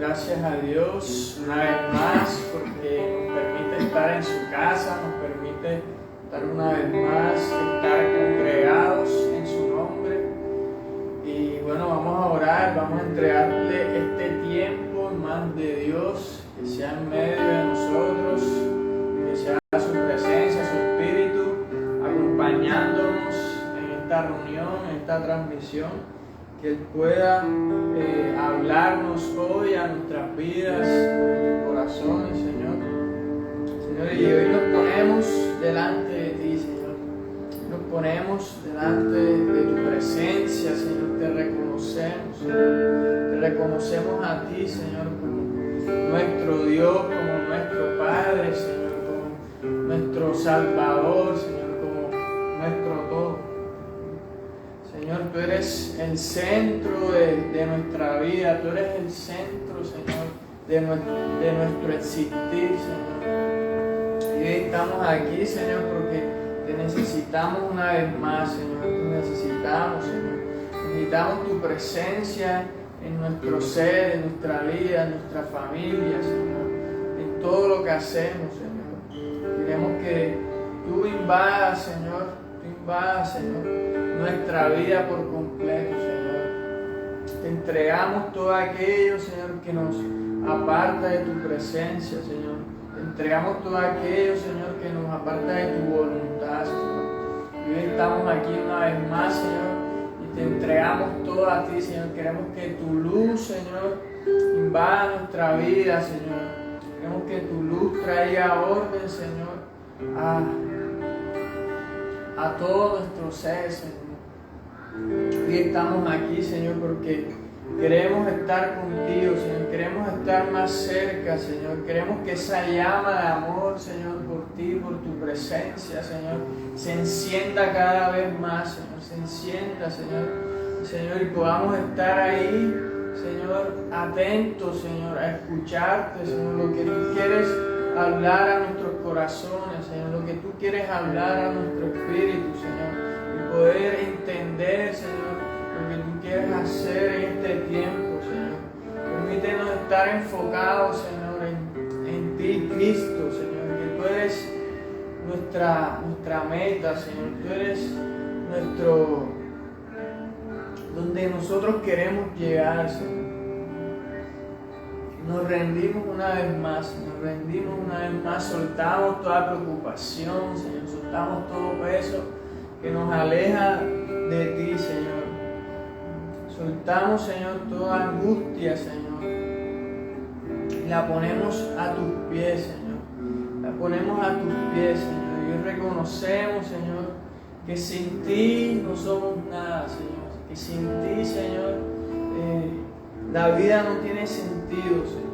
gracias a Dios una vez más porque nos permite estar en su casa, nos permite estar una vez más, estar congregados en su nombre. Y bueno, vamos a orar, vamos a entregarle este tiempo en manos de Dios, que sea en medio de nosotros, que sea su presencia, su espíritu, acompañándonos en esta reunión, en esta transmisión. Que Él pueda hablarnos hoy a nuestras vidas, a nuestros corazones, Señor. Señor, y hoy nos ponemos delante de ti, Señor. Nos ponemos delante de tu presencia, Señor. Te reconocemos, Señor. Te reconocemos a ti, Señor, como nuestro Dios, como nuestro Padre, Señor, como nuestro Salvador, Señor, como nuestro todo. Señor, tú eres el centro de nuestra vida, tú eres el centro, Señor, de nuestro existir, Señor. Y hoy estamos aquí, Señor, porque te necesitamos una vez más, Señor, te necesitamos, Señor. Necesitamos tu presencia en nuestro ser, en nuestra vida, en nuestra familia, Señor, en todo lo que hacemos, Señor. Queremos que tú invadas, Señor, nuestra vida por completo, Señor. Te entregamos todo aquello, Señor, que nos aparta de tu presencia, Señor. Te entregamos todo aquello, Señor, que nos aparta de tu voluntad, Señor. Y hoy estamos aquí una vez más, Señor, y te entregamos todo a ti, Señor. Queremos que tu luz, Señor, invada nuestra vida, Señor. Queremos que tu luz traiga orden, Señor, a todo nuestro ser, Señor. Hoy estamos aquí, Señor, porque queremos estar contigo, Señor. Queremos estar más cerca, Señor. Queremos que esa llama de amor, Señor, por ti, por tu presencia, Señor, se encienda cada vez más, Señor. Se encienda, Señor, y podamos estar ahí, Señor, atentos, Señor, a escucharte, Señor, lo que tú quieres hablar a nuestros corazones, Señor, lo que tú quieres hablar a nuestro espíritu, Señor, y poder entender, Señor, lo que tú quieres hacer en este tiempo, Señor. Permítenos estar enfocados, Señor, en ti, Cristo, Señor, que tú eres nuestra meta, Señor, tú eres donde nosotros queremos llegar, Señor. Nos rendimos una vez más, soltamos toda preocupación, Señor, soltamos todo peso que nos aleja de ti, Señor. Soltamos, Señor, toda angustia, Señor, y la ponemos a tus pies, Señor. La ponemos a tus pies, Señor, y reconocemos, Señor, que sin ti no somos nada, Señor, que sin ti, Señor, la vida no tiene sentido, Señor.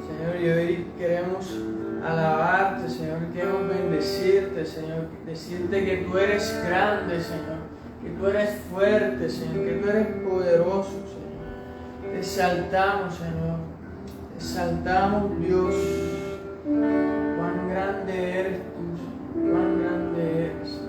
Señor, y hoy queremos alabarte, Señor, queremos bendecirte, Señor, decirte que tú eres grande, Señor, que tú eres fuerte, Señor, que tú eres poderoso, Señor. Te exaltamos, Señor, te exaltamos, Dios. Cuán grande eres tú, cuán grande eres.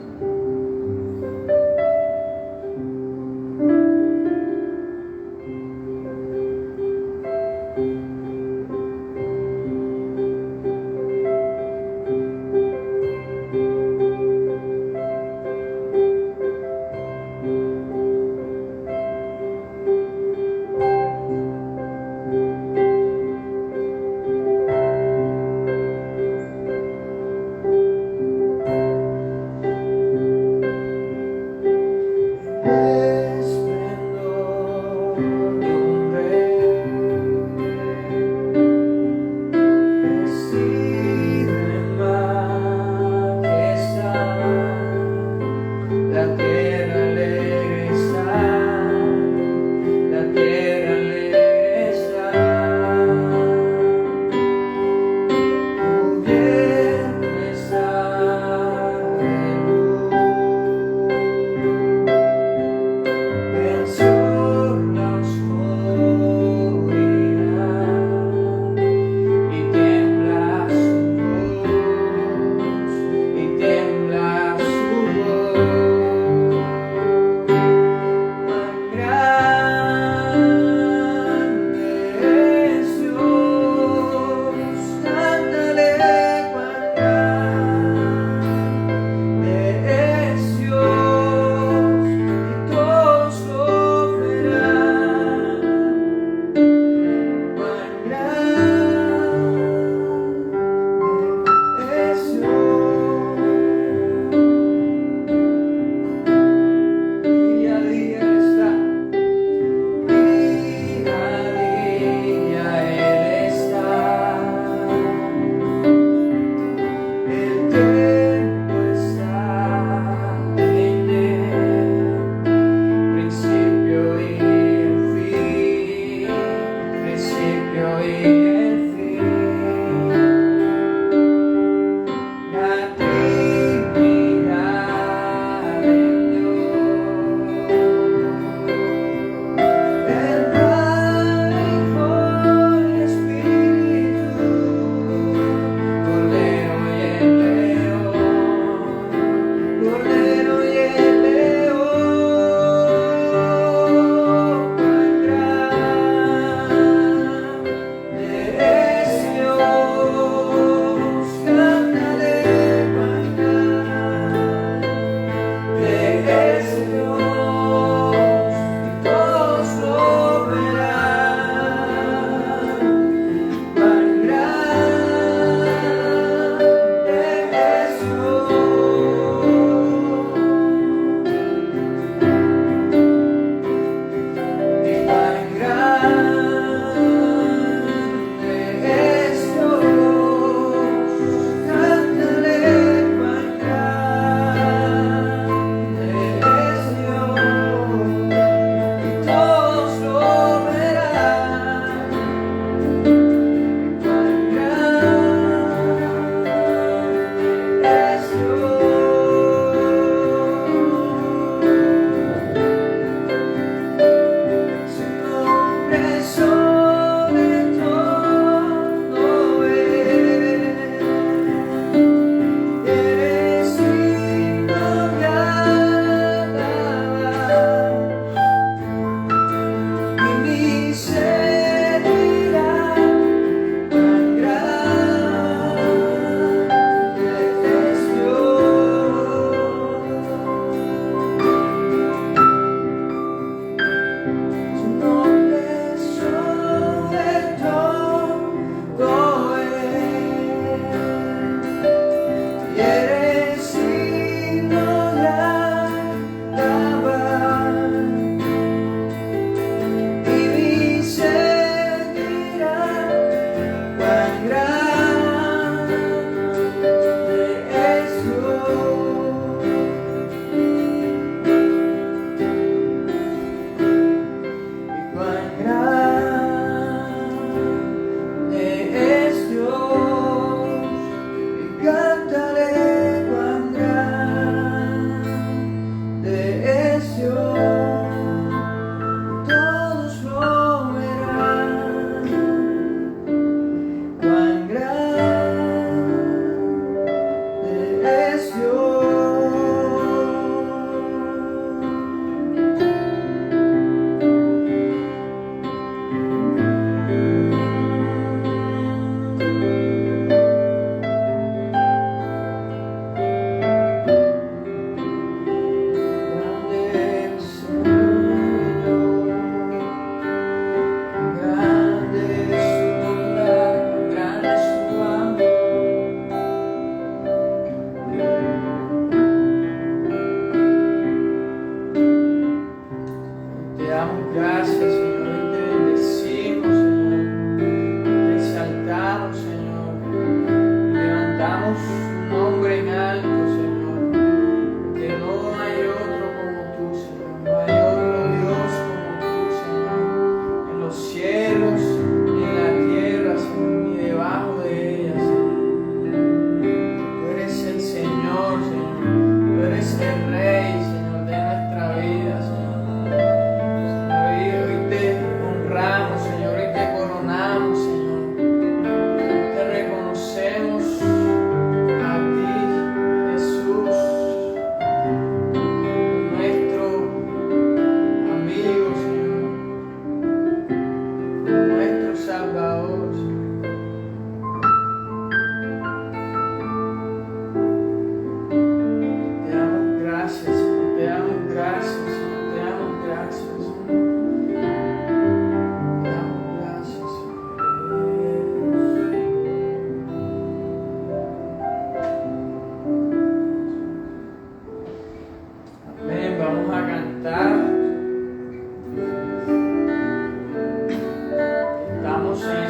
Estamos en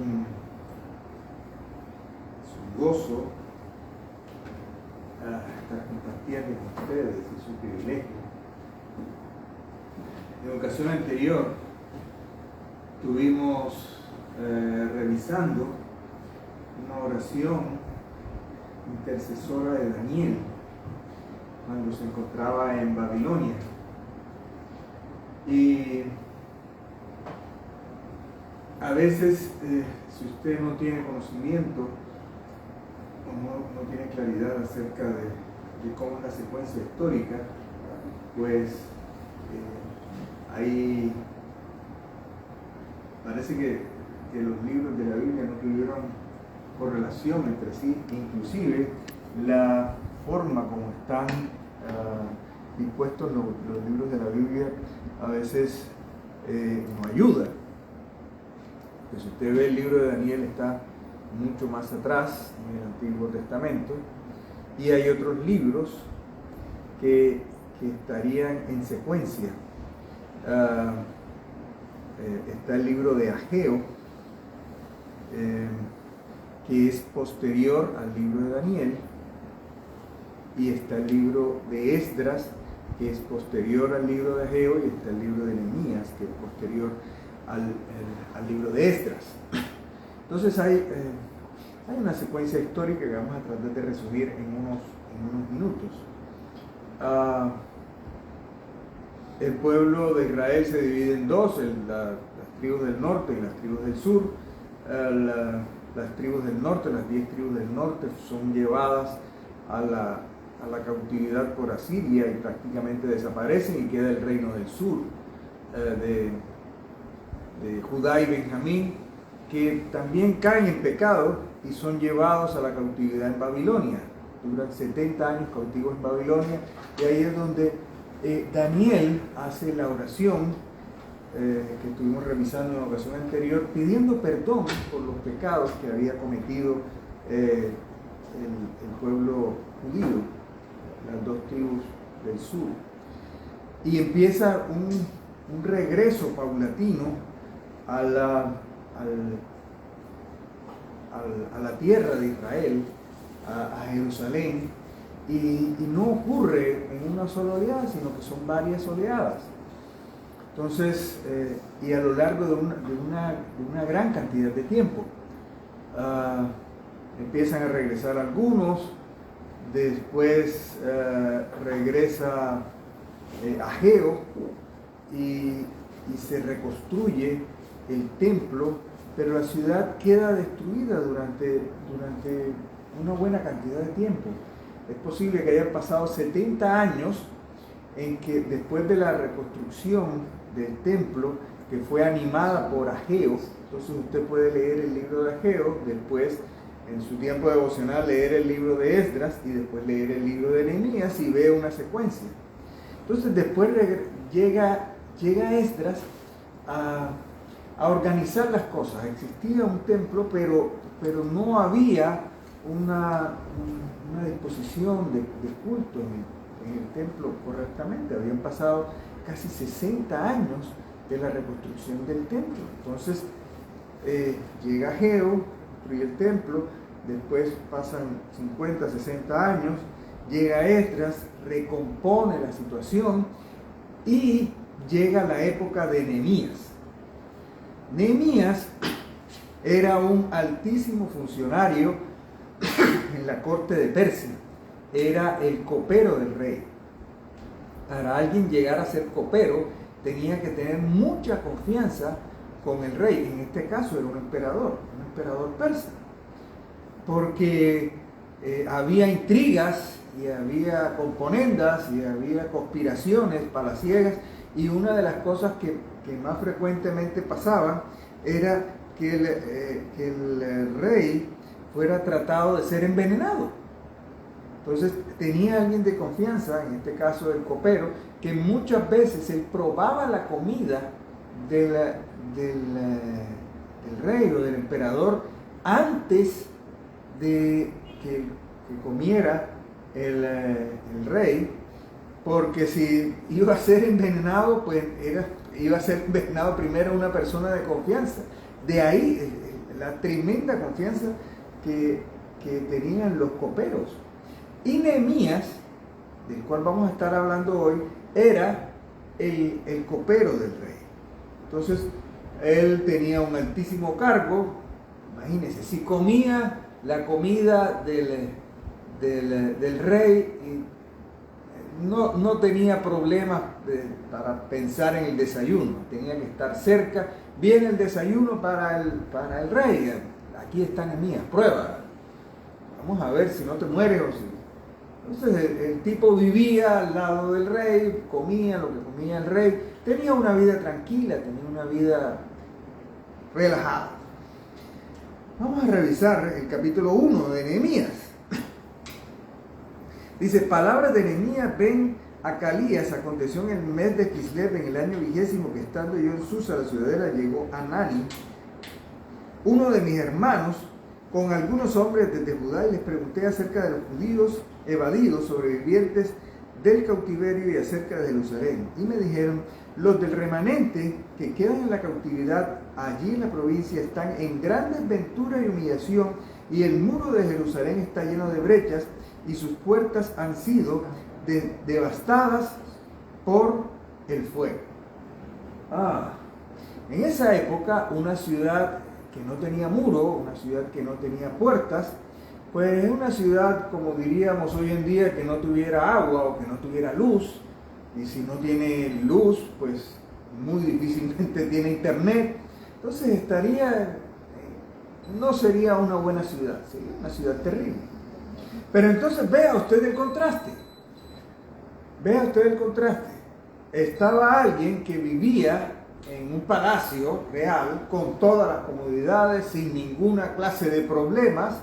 un gozo estar compartiendo con ustedes, es un privilegio. En ocasión anterior estuvimos revisando una oración intercesora de Daniel cuando se encontraba en Babilonia. Y a veces, si usted no tiene conocimiento o no tiene claridad acerca de cómo es la secuencia histórica, pues ahí parece que los libros de la Biblia no tuvieron correlación entre sí, inclusive la forma como están dispuestos los libros de la Biblia a veces nos ayuda. Pues si usted ve el libro de Daniel, está mucho más atrás en el Antiguo Testamento, y hay otros libros que estarían en secuencia. Está el libro de Ageo, que es posterior al libro de Daniel, y está el libro de Esdras, que es posterior al libro de Ageo, y está el libro de Nehemías, que es posterior al libro de Esdras. Entonces hay una secuencia histórica que vamos a tratar de resumir en unos minutos. El pueblo de Israel se divide en dos, las tribus del norte y las tribus del sur. Las tribus del norte, las 10 tribus del norte, son llevadas a la cautividad por Asiria y prácticamente desaparecen, y queda el reino del sur de Judá y Benjamín, que también caen en pecado y son llevados a la cautividad en Babilonia. Duran 70 años cautivos en Babilonia, y ahí es donde Daniel hace la oración que estuvimos revisando en la ocasión anterior, pidiendo perdón por los pecados que había cometido el pueblo judío, las dos tribus del sur. Y empieza un regreso paulatino a la tierra de Israel, a Jerusalén, y no ocurre en una sola oleada, sino que son varias oleadas. Entonces, y a lo largo de una gran cantidad de tiempo, empiezan a regresar algunos, después regresa Ageo y se reconstruye el templo, pero la ciudad queda destruida durante una buena cantidad de tiempo. Es posible que hayan pasado 70 años en que después de la reconstrucción del templo, que fue animada por Ageo, entonces usted puede leer el libro de Ageo, después en su tiempo devocional leer el libro de Esdras y después leer el libro de Nehemías, y ve una secuencia. Entonces después llega Esdras a organizar las cosas. Existía un templo, pero no había una disposición de culto en el templo correctamente. Habían pasado casi 60 años de la reconstrucción del templo. Entonces llega Ageo, construye el templo, después pasan 50, 60 años, llega Esdras, recompone la situación, y llega la época de Nehemías. Nehemías era un altísimo funcionario en la corte de Persia, era el copero del rey. Para alguien llegar a ser copero tenía que tener mucha confianza con el rey. En este caso era un emperador persa, porque había intrigas y había componendas y había conspiraciones palaciegas, y una de las cosas que más frecuentemente pasaba era que el rey fuera tratado de ser envenenado. Entonces tenía alguien de confianza, en este caso el copero, que muchas veces él probaba la comida del rey o del emperador antes de que comiera el rey, porque si iba a ser envenenado, pues iba a ser envenenado primero una persona de confianza. De ahí la tremenda confianza que tenían los coperos. Y Nehemías, del cual vamos a estar hablando hoy, era el copero del rey. Entonces, él tenía un altísimo cargo. Imagínense, si comía la comida del rey, no tenía problemas para pensar en el desayuno, tenía que estar cerca. Viene el desayuno para el rey, aquí está Nehemías, prueba, vamos a ver si no te mueres o si. Entonces el tipo vivía al lado del rey, comía lo que comía el rey, tenía una vida tranquila, tenía una vida relajada. Vamos a revisar el capítulo 1 de Nehemías. Dice, palabras de Nehemías ben Acalías, aconteció en el mes de Kislev, en el año 20, que estando yo en Susa, la ciudadela, llegó Anani, uno de mis hermanos, con algunos hombres desde Judá, y les pregunté acerca de los judíos evadidos, sobrevivientes del cautiverio, y acerca de Jerusalén. Y me dijeron, los del remanente que quedan en la cautividad allí en la provincia están en gran desventura y humillación, y el muro de Jerusalén está lleno de brechas, y sus puertas han sido devastadas por el fuego. En esa época, una ciudad que no tenía muro, una ciudad que no tenía puertas, pues es una ciudad, como diríamos hoy en día, que no tuviera agua o que no tuviera luz. Y si no tiene luz, pues muy difícilmente tiene internet. Entonces no sería una buena ciudad, sería una ciudad terrible. Pero entonces vea usted el contraste. Vea usted el contraste. Estaba alguien que vivía en un palacio real con todas las comodidades, sin ninguna clase de problemas.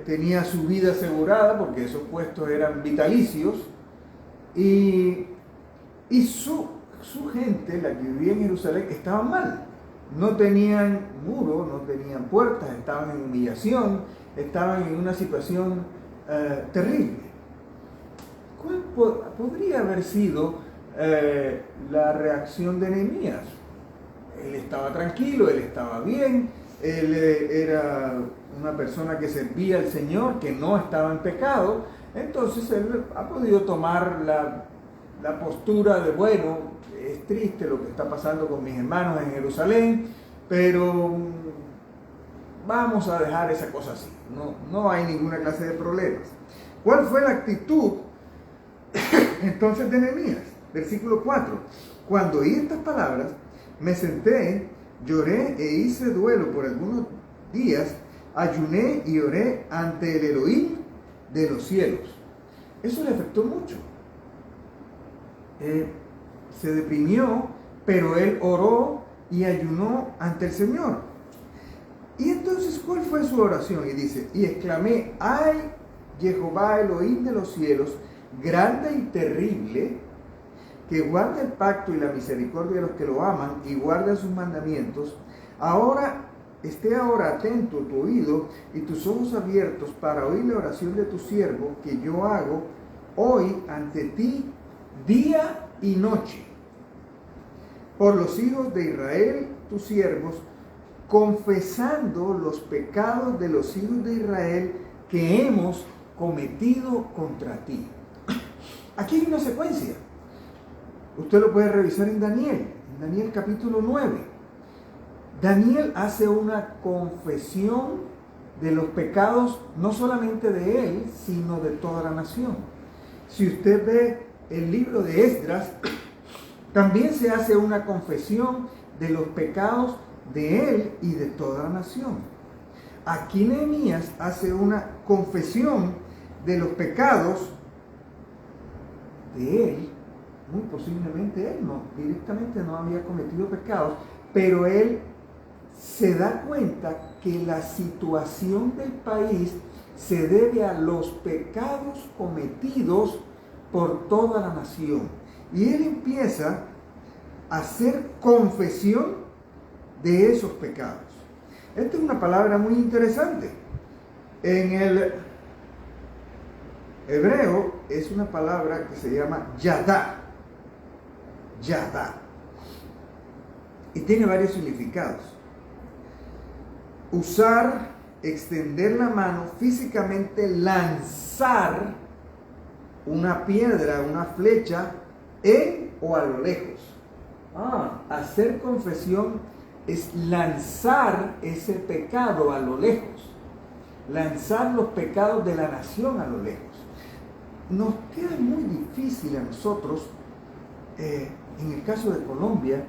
Tenía su vida asegurada porque esos puestos eran vitalicios. Y su gente, la que vivía en Jerusalén, estaba mal. No tenían muro, no tenían puertas, estaban en humillación, estaban en una situación terrible. ¿Cuál podría haber sido la reacción de Nehemías? Él estaba tranquilo, él estaba bien, él era una persona que servía al Señor, que no estaba en pecado. Entonces él ha podido tomar la postura de, bueno, es triste lo que está pasando con mis hermanos en Jerusalén, pero vamos a dejar esa cosa así. No hay ninguna clase de problemas. ¿Cuál fue la actitud entonces de Nehemías? Versículo 4. Cuando oí estas palabras, me senté, lloré e hice duelo por algunos días, ayuné y oré ante el Elohim de los cielos. Eso le afectó mucho. Se deprimió, pero él oró y ayunó ante el Señor. Y entonces, ¿cuál fue su oración? Y dice, y exclamé, ay, Jehová Elohim de los cielos, grande y terrible, que guarda el pacto y la misericordia de los que lo aman y guarda sus mandamientos, esté ahora atento tu oído y tus ojos abiertos para oír la oración de tu siervo que yo hago hoy ante ti día y noche, por los hijos de Israel, tus siervos, confesando los pecados de los hijos de Israel que hemos cometido contra ti. Aquí hay una secuencia. Usted lo puede revisar en Daniel capítulo 9. Daniel hace una confesión de los pecados, no solamente de él, sino de toda la nación. Si usted ve el libro de Esdras, también se hace una confesión de los pecados de él y de toda la nación. Aquí Nehemías hace una confesión de los pecados de él. Muy posiblemente él directamente no había cometido pecados, pero él se da cuenta que la situación del país se debe a los pecados cometidos por toda la nación. Y él empieza a hacer confesión de esos pecados. Esta es una palabra muy interesante. En el hebreo es una palabra que se llama yadá. Yadá. Y tiene varios significados. usar, extender la mano, físicamente lanzar una piedra, una flecha en o a lo lejos. Hacer confesión es lanzar ese pecado a lo lejos, lanzar los pecados de la nación a lo lejos. Nos queda muy difícil a nosotros, en el caso de Colombia,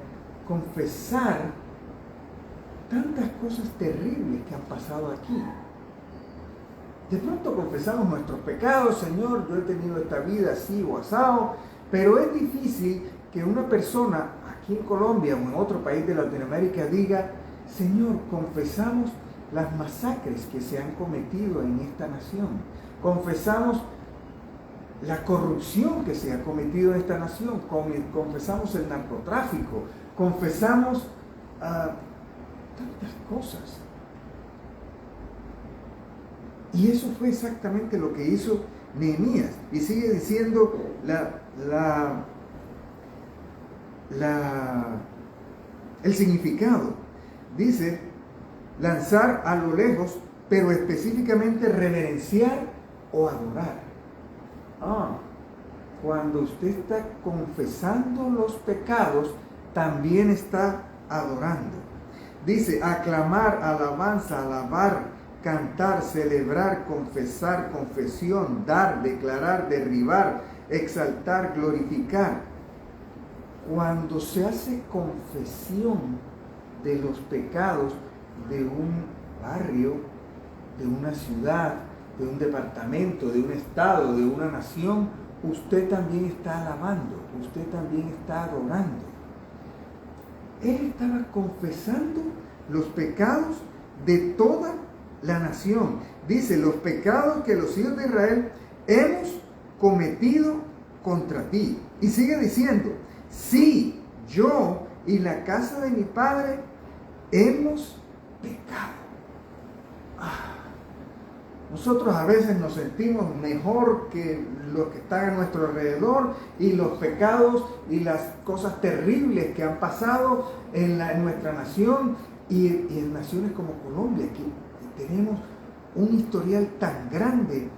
confesar tantas cosas terribles que han pasado aquí. De pronto confesamos nuestros pecados: Señor, yo he tenido esta vida así o asado, pero es difícil que una persona aquí en Colombia o en otro país de Latinoamérica diga: Señor, confesamos las masacres que se han cometido en esta nación, confesamos la corrupción que se ha cometido en esta nación, confesamos el narcotráfico, confesamos tantas cosas. Y eso fue exactamente lo que hizo Nehemías. Y sigue diciendo el significado. Dice: lanzar a lo lejos, pero específicamente reverenciar o adorar. Cuando usted está confesando los pecados, también está adorando. Dice: aclamar, alabanza, alabar, cantar, celebrar, confesar, confesión, dar, declarar, derribar, exaltar, glorificar. Cuando se hace confesión de los pecados de un barrio, de una ciudad, de un departamento, de un estado, de una nación, usted también está alabando, usted también está adorando. Él estaba confesando los pecados de toda la nación. Dice: los pecados que los hijos de Israel hemos cometido contra ti. Y sigue diciendo: sí, yo y la casa de mi padre hemos pecado. Nosotros a veces nos sentimos mejor que los que están a nuestro alrededor, y los pecados y las cosas terribles que han pasado en nuestra nación y en naciones como Colombia, que tenemos un historial tan grande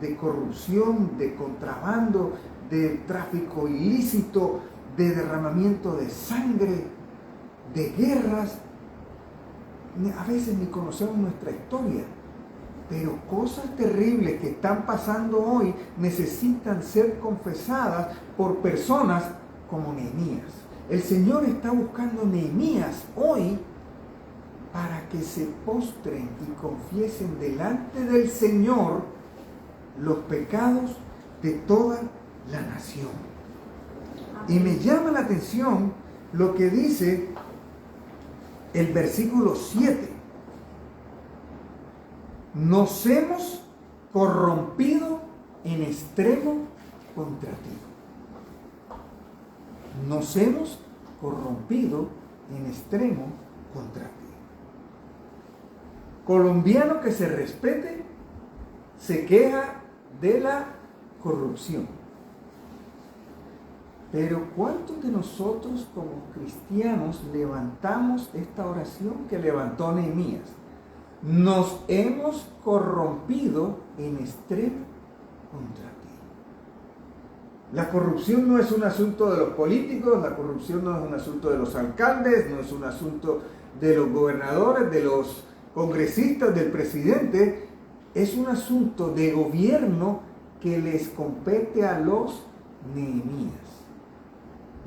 de corrupción, de contrabando, de tráfico ilícito, de derramamiento de sangre, de guerras. A veces ni conocemos nuestra historia. Pero cosas terribles que están pasando hoy necesitan ser confesadas por personas como Nehemías. El Señor está buscando Nehemías hoy para que se postren y confiesen delante del Señor los pecados de toda la nación. Y me llama la atención lo que dice el versículo 7. Nos hemos corrompido en extremo contra ti. Nos hemos corrompido en extremo contra ti. Colombiano que se respete se queja de la corrupción. Pero ¿cuántos de nosotros como cristianos levantamos esta oración que levantó Nehemías? Nos hemos corrompido en extremo contra ti. La corrupción no es un asunto de los políticos, la corrupción no es un asunto de los alcaldes, no es un asunto de los gobernadores, de los congresistas, del presidente. Es un asunto de gobierno que les compete a los Nehemías.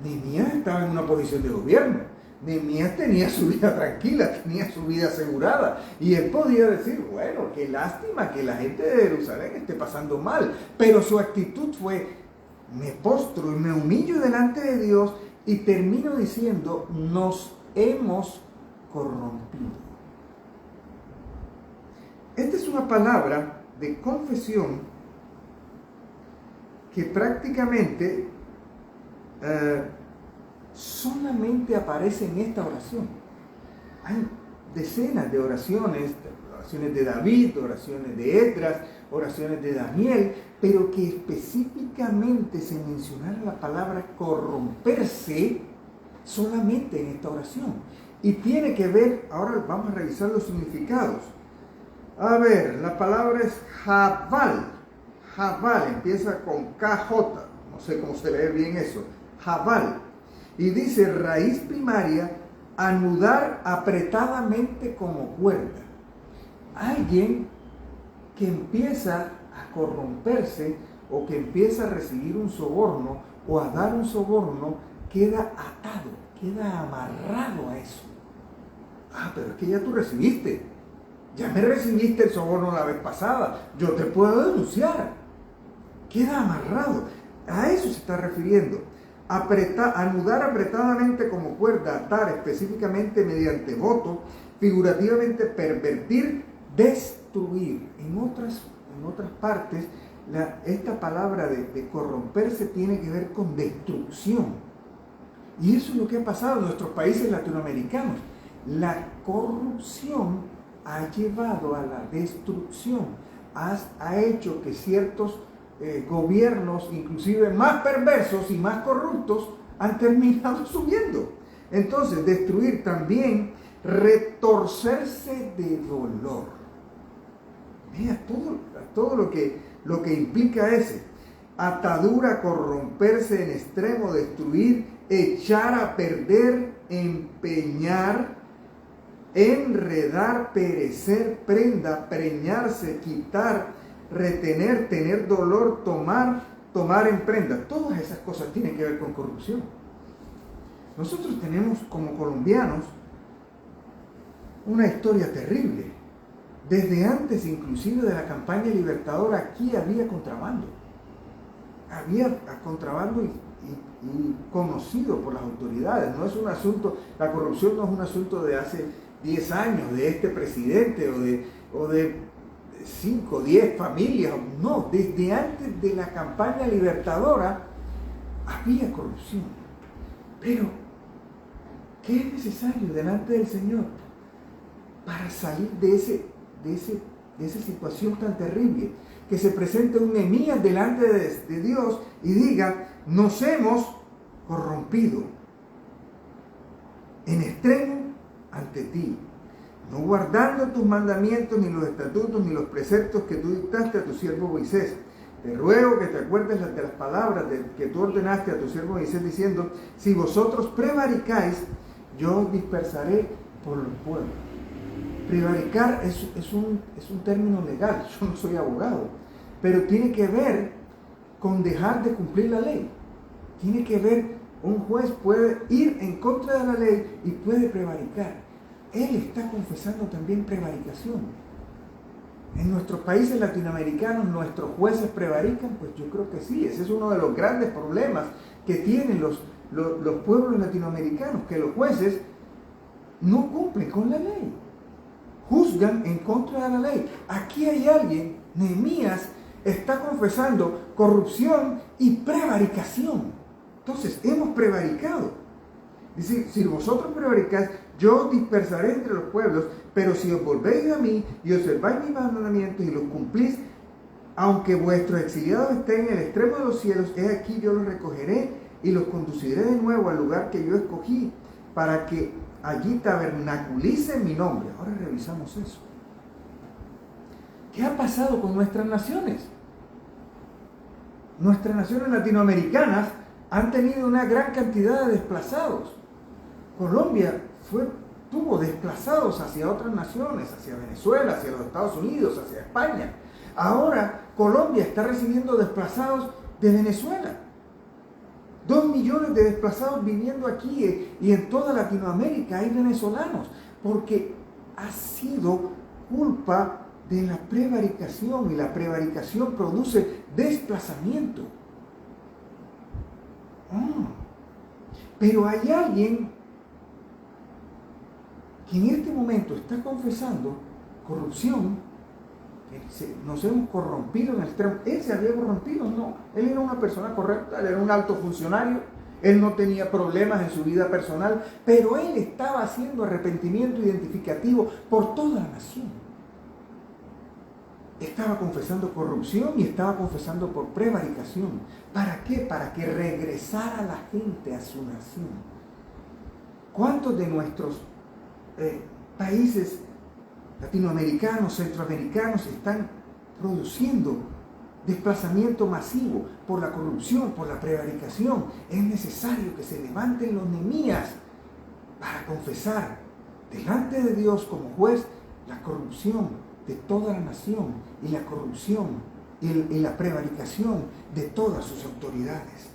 Nehemías estaba en una posición de gobierno. Nehemías tenía su vida tranquila, tenía su vida asegurada, y él podía decir: bueno, qué lástima que la gente de Jerusalén esté pasando mal, pero su actitud fue: me postro y me humillo delante de Dios, y termino diciendo: nos hemos corrompido. Esta es una palabra de confesión que prácticamente solamente aparece en esta oración. Hay decenas de oraciones de David, oraciones de Esdras, oraciones de Daniel, pero que específicamente se mencionara la palabra corromperse solamente en esta oración. Y tiene que ver, ahora vamos a revisar los significados. A ver, la palabra es Jabal. Jabal empieza con KJ, no sé cómo se lee bien eso. Jabal. Y dice raíz primaria, anudar apretadamente como cuerda. Alguien que empieza a corromperse o que empieza a recibir un soborno o a dar un soborno, queda atado, queda amarrado a eso. Ah, pero es que ya tú recibiste. Ya me recibiste el soborno la vez pasada. Yo te puedo denunciar. Queda amarrado. A eso se está refiriendo. Anudar apretadamente como cuerda, atar específicamente mediante voto, figurativamente pervertir, destruir. En otras partes, esta palabra de corromperse tiene que ver con destrucción. Y eso es lo que ha pasado en nuestros países latinoamericanos. La corrupción ha llevado a la destrucción, ha hecho que ciertos gobiernos, inclusive más perversos y más corruptos, han terminado subiendo. Entonces, destruir también, retorcerse de dolor. Mira, todo lo que implica ese. Atadura, corromperse en extremo, destruir, echar a perder, empeñar, enredar, perecer, prenda, preñarse, quitar, retener, tener dolor, tomar en prenda. Todas esas cosas tienen que ver con corrupción. Nosotros tenemos como colombianos una historia terrible. Desde antes inclusive de la campaña libertadora, aquí había contrabando. Había contrabando y conocido por las autoridades. No es un asunto, la corrupción no es un asunto de hace 10 años, de este presidente o de 5, 10 familias. No, desde antes de la campaña libertadora había corrupción. Pero, ¿qué es necesario delante del Señor para salir de esa situación tan terrible? Que se presente un Nehemías delante de Dios y diga: nos hemos corrompido en extremo ante ti, no guardando tus mandamientos, ni los estatutos, ni los preceptos que tú dictaste a tu siervo Moisés. Te ruego que te acuerdes de las palabras que tú ordenaste a tu siervo Moisés, diciendo: si vosotros prevaricáis, yo os dispersaré por los pueblos. Prevaricar es un término legal, yo no soy abogado, pero tiene que ver con dejar de cumplir la ley. Tiene que ver, un juez puede ir en contra de la ley y puede prevaricar. Él está confesando también prevaricación. En nuestros países latinoamericanos, ¿nuestros jueces prevarican? Pues yo creo que sí. Ese es uno de los grandes problemas que tienen los pueblos latinoamericanos, que los jueces no cumplen con la ley. Juzgan en contra de la ley. Aquí hay alguien, Nehemías, está confesando corrupción y prevaricación. Entonces, hemos prevaricado. Dice: si vosotros prevaricáis, yo os dispersaré entre los pueblos, pero si os volvéis a mí y observáis mis mandamientos y los cumplís, aunque vuestros exiliados estén en el extremo de los cielos, he aquí yo los recogeré y los conduciré de nuevo al lugar que yo escogí, para que allí tabernaculice mi nombre. Ahora revisamos eso. ¿Qué ha pasado con nuestras naciones? Nuestras naciones latinoamericanas han tenido una gran cantidad de desplazados. Colombia tuvo desplazados hacia otras naciones, hacia Venezuela, hacia los Estados Unidos, hacia España. Ahora Colombia está recibiendo desplazados de Venezuela. 2 millones de desplazados viviendo aquí, y en toda Latinoamérica hay venezolanos, porque ha sido culpa de la prevaricación, y la prevaricación produce desplazamiento. Pero hay alguien que en este momento está confesando corrupción, que nos hemos corrompido en el extremo. Él se había corrompido, no. Él era una persona correcta, él era un alto funcionario, él no tenía problemas en su vida personal, pero él estaba haciendo arrepentimiento identificativo por toda la nación. Estaba confesando corrupción y estaba confesando por prevaricación. ¿Para qué? Para que regresara la gente a su nación. ¿Cuántos de nuestros países latinoamericanos, centroamericanos están produciendo desplazamiento masivo por la corrupción, por la prevaricación. Es necesario que se levanten los Nehemías para confesar delante de Dios como juez la corrupción de toda la nación y la corrupción y la prevaricación de todas sus autoridades.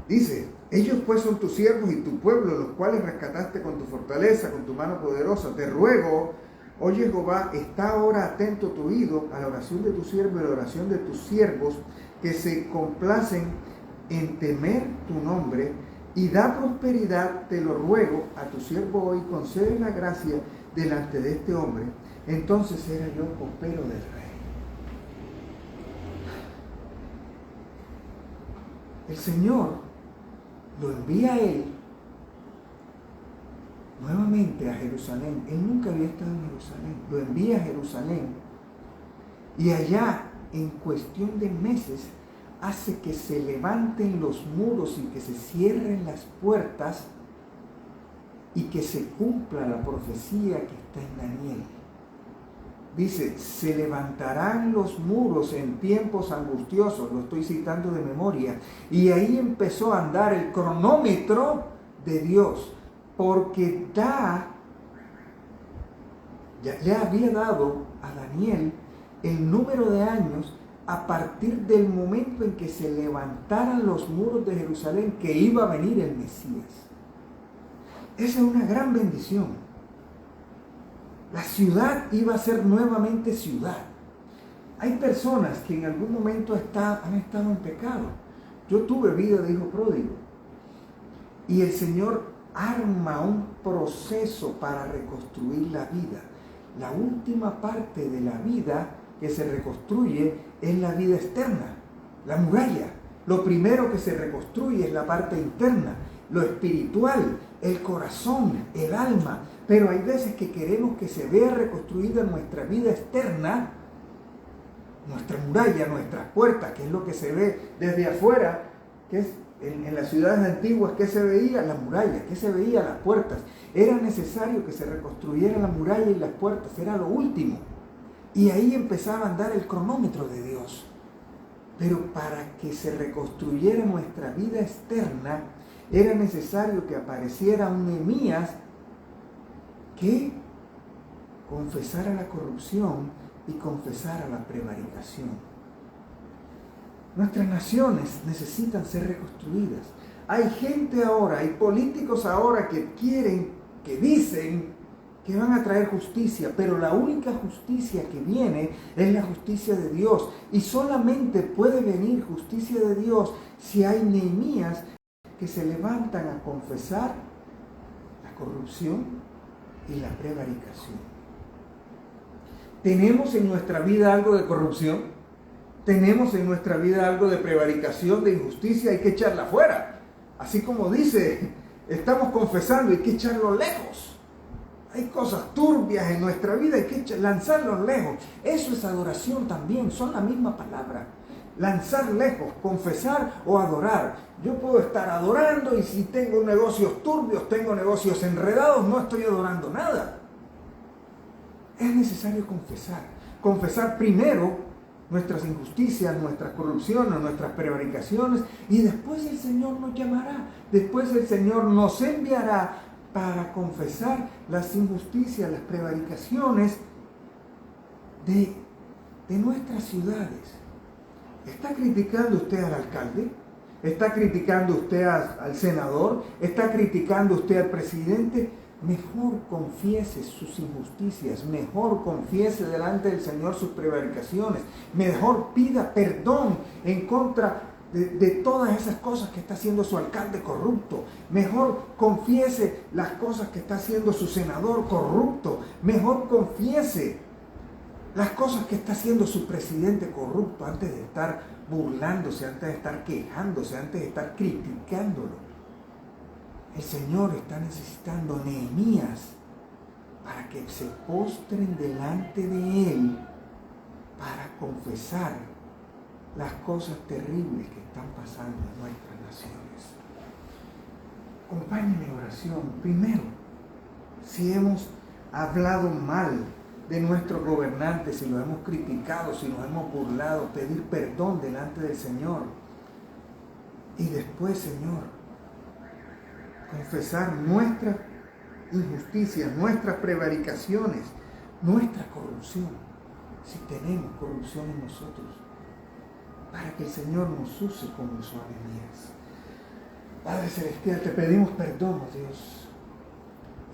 Dice: ellos pues son tus siervos y tu pueblo, los cuales rescataste con tu fortaleza, con tu mano poderosa. Te ruego, oye Jehová, está ahora atento tu oído a la oración de tu siervo y a la oración de tus siervos, que se complacen en temer tu nombre, y da prosperidad, te lo ruego, a tu siervo hoy, concede la gracia delante de este hombre. Entonces era yo copero del rey. El Señor lo envía a él nuevamente a Jerusalén. Él nunca había estado en Jerusalén. Lo envía a Jerusalén. Y allá, en cuestión de meses, hace que se levanten los muros y que se cierren las puertas y que se cumpla la profecía que está en Daniel. Dice: se levantarán los muros en tiempos angustiosos, lo estoy citando de memoria, y ahí empezó a andar el cronómetro de Dios, porque le había dado a Daniel el número de años a partir del momento en que se levantaran los muros de Jerusalén, que iba a venir el Mesías. Esa es una gran bendición. La ciudad iba a ser nuevamente ciudad. Hay personas que en algún momento han estado en pecado. Yo tuve vida de hijo pródigo. Y el Señor arma un proceso para reconstruir la vida. La última parte de la vida que se reconstruye es la vida externa, la muralla. Lo primero que se reconstruye es la parte interna, lo espiritual, el corazón, el alma. Pero hay veces que queremos que se vea reconstruida nuestra vida externa, nuestra muralla, nuestras puertas, que es lo que se ve desde afuera, que es en las ciudades antiguas. ¿Qué se veía? La muralla. ¿Qué se veía? Las puertas. Era necesario que se reconstruyera la muralla y las puertas, era lo último. Y ahí empezaba a andar el cronómetro de Dios. Pero para que se reconstruyera nuestra vida externa, era necesario que apareciera un Nehemías que confesara la corrupción y confesara la prevaricación. Nuestras naciones necesitan ser reconstruidas. Hay gente ahora, hay políticos ahora que dicen que van a traer justicia, pero la única justicia que viene es la justicia de Dios. Y solamente puede venir justicia de Dios si hay Nehemías que se levantan a confesar la corrupción y la prevaricación. ¿Tenemos en nuestra vida algo de corrupción? ¿Tenemos en nuestra vida algo de prevaricación, de injusticia? Hay que echarla fuera. Así como dice, estamos confesando, hay que echarlo lejos. Hay cosas turbias en nuestra vida, hay que lanzarlos lejos. Eso es adoración también, son la misma palabra. Lanzar lejos, confesar o adorar. Yo puedo estar adorando y si tengo negocios turbios, tengo negocios enredados, no estoy adorando nada. Es necesario confesar. Confesar primero nuestras injusticias, nuestras corrupciones, nuestras prevaricaciones, y después el Señor nos llamará. Después el Señor nos enviará para confesar las injusticias, las prevaricaciones de nuestras ciudades. ¿Está criticando usted al alcalde? ¿Está criticando usted al senador? ¿Está criticando usted al presidente? Mejor confiese sus injusticias, mejor confiese delante del Señor sus prevaricaciones, mejor pida perdón en contra de todas esas cosas que está haciendo su alcalde corrupto, mejor confiese las cosas que está haciendo su senador corrupto, mejor confiese las cosas que está haciendo su presidente corrupto antes de estar burlándose, antes de estar quejándose, antes de estar criticándolo. El Señor está necesitando Nehemías para que se postren delante de Él para confesar las cosas terribles que están pasando en nuestras naciones. acompáñenme en oración. Primero, si hemos hablado mal de nuestros gobernantes, si los hemos criticado, si nos hemos burlado, pedir perdón delante del Señor. Y después, Señor, confesar nuestras injusticias, nuestras prevaricaciones, nuestra corrupción, si tenemos corrupción en nosotros, para que el Señor nos use como sus mías. Padre Celestial, te pedimos perdón, oh Dios,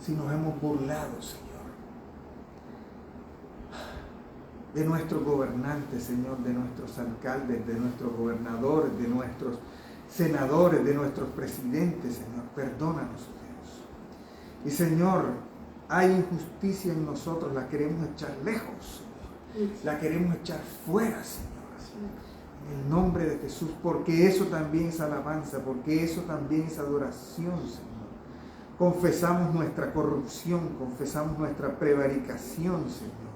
si nos hemos burlado, Señor, de nuestros gobernantes, Señor, de nuestros alcaldes, de nuestros gobernadores, de nuestros senadores, de nuestros presidentes, Señor. Perdónanos, oh Dios. Y Señor, hay injusticia en nosotros, la queremos echar lejos, Señor. La queremos echar fuera, Señor. En el nombre de Jesús, porque eso también es alabanza, porque eso también es adoración, Señor. Confesamos nuestra corrupción, confesamos nuestra prevaricación, Señor.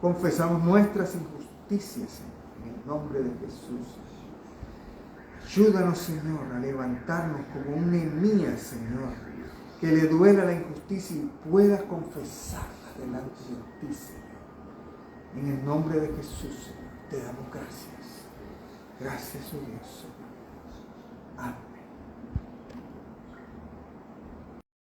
Confesamos nuestras injusticias, Señor, en el nombre de Jesús. Ayúdanos, Señor, a levantarnos como un Nehemías, Señor, que le duela la injusticia y pueda confesarla delante de ti, Señor. En el nombre de Jesús, Señor, te damos gracias. Gracias, oh Dios. Amén.